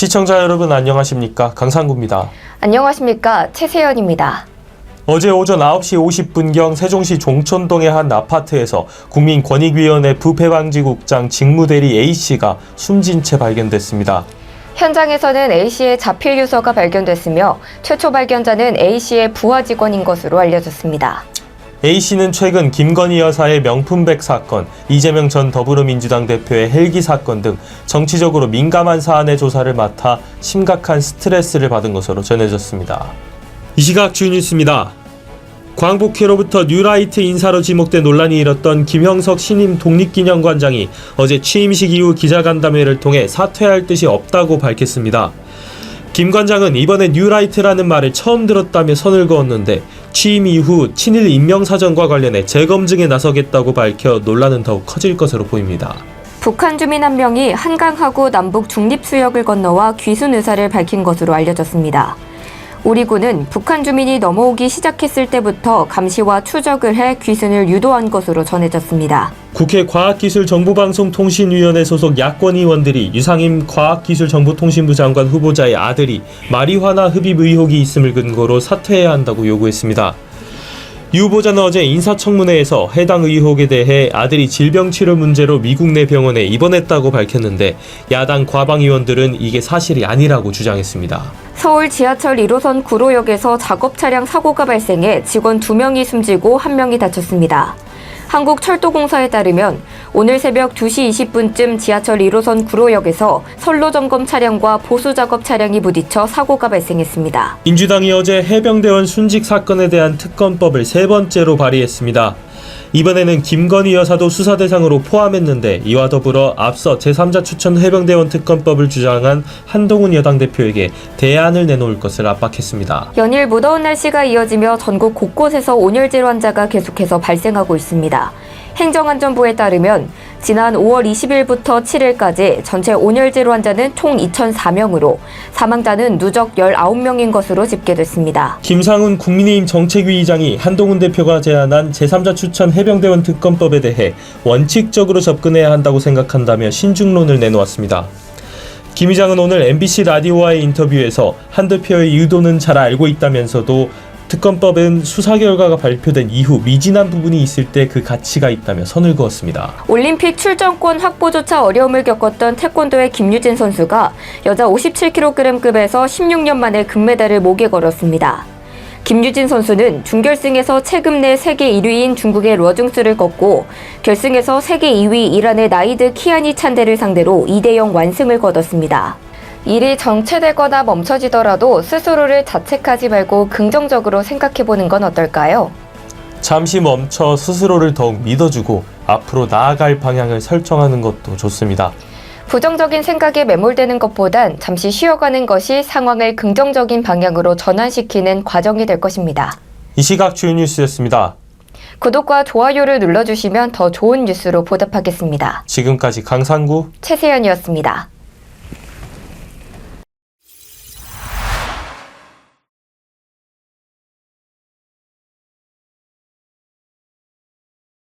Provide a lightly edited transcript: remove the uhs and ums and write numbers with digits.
시청자 여러분 안녕하십니까? 강상구입니다. 안녕하십니까? 최세연입니다. 어제 오전 9시 50분경 세종시 종촌동의 한 아파트에서 국민권익위원회 부패방지국장 직무대리 A씨가 숨진 채 발견됐습니다. 현장에서는 A씨의 자필 유서가 발견됐으며 최초 발견자는 A씨의 부하 직원인 것으로 알려졌습니다. A씨는 최근 김건희 여사의 명품백 사건, 이재명 전 더불어민주당 대표의 헬기 사건 등 정치적으로 민감한 사안의 조사를 맡아 심각한 스트레스를 받은 것으로 전해졌습니다. 이 시각 주요 뉴스입니다. 광복회로부터 뉴라이트 인사로 지목돼 논란이 일었던 김형석 신임 독립기념관장이 어제 취임식 이후 기자간담회를 통해 사퇴할 뜻이 없다고 밝혔습니다. 김 관장은 이번에 뉴라이트라는 말을 처음 들었다며 선을 그었는데 취임 이후 친일 임명사전과 관련해 재검증에 나서겠다고 밝혀 논란은 더욱 커질 것으로 보입니다. 북한 주민 한 명이 한강하구 남북 중립수역을 건너와 귀순 의사를 밝힌 것으로 알려졌습니다. 우리 군은 북한 주민이 넘어오기 시작했을 때부터 감시와 추적을 해 귀순을 유도한 것으로 전해졌습니다. 국회 과학기술정보방송통신위원회 소속 야권의원들이 유상임 과학기술정보통신부 장관 후보자의 아들이 마리화나 흡입 의혹이 있음을 근거로 사퇴해야 한다고 요구했습니다. 유 후보자는 어제 인사청문회에서 해당 의혹에 대해 아들이 질병치료 문제로 미국 내 병원에 입원했다고 밝혔는데 야당 과방의원들은 이게 사실이 아니라고 주장했습니다. 서울 지하철 1호선 구로역에서 작업 차량 사고가 발생해 직원 2명이 숨지고 1명이 다쳤습니다. 한국철도공사에 따르면 오늘 새벽 2시 20분쯤 지하철 1호선 구로역에서 선로 점검 차량과 보수 작업 차량이 부딪혀 사고가 발생했습니다. 민주당이 어제 해병대원 순직 사건에 대한 특검법을 3번째로 발의했습니다. 이번에는 김건희 여사도 수사 대상으로 포함했는데 이와 더불어 앞서 제3자 추천 해병대원 특검법을 주장한 한동훈 여당 대표에게 대안을 내놓을 것을 압박했습니다. 연일 무더운 날씨가 이어지며 전국 곳곳에서 온열질 환자가 계속해서 발생하고 있습니다. 행정안전부에 따르면 지난 5월 20일부터 7일까지 전체 온열질 환자는 총 2,004명으로 사망자는 누적 19명인 것으로 집계됐습니다. 김상훈 국민의힘 정책위의장이 한동훈 대표가 제안한 제3자 추천 해병대원 특검법에 대해 원칙적으로 접근해야 한다고 생각한다며 신중론을 내놓았습니다. 김 의장은 오늘 MBC 라디오와의 인터뷰에서 한 대표의 의도는 잘 알고 있다면서도 특검법은 수사 결과가 발표된 이후 미진한 부분이 있을 때 그 가치가 있다며 선을 그었습니다. 올림픽 출전권 확보조차 어려움을 겪었던 태권도의 김유진 선수가 여자 57kg급에서 16년 만에 금메달을 목에 걸었습니다. 김유진 선수는 준결승에서 체급 내 세계 1위인 중국의 러중스를 꺾고 결승에서 세계 2위 이란의 나이드 키아니 찬데를 상대로 2대0 완승을 거뒀습니다. 일이 정체되거나 멈춰지더라도 스스로를 자책하지 말고 긍정적으로 생각해보는 건 어떨까요? 잠시 멈춰 스스로를 더욱 믿어주고 앞으로 나아갈 방향을 설정하는 것도 좋습니다. 부정적인 생각에 매몰되는 것보단 잠시 쉬어가는 것이 상황을 긍정적인 방향으로 전환시키는 과정이 될 것입니다. 이 시각 주요 뉴스였습니다. 구독과 좋아요를 눌러주시면 더 좋은 뉴스로 보답하겠습니다. 지금까지 강상구, 최세연이었습니다.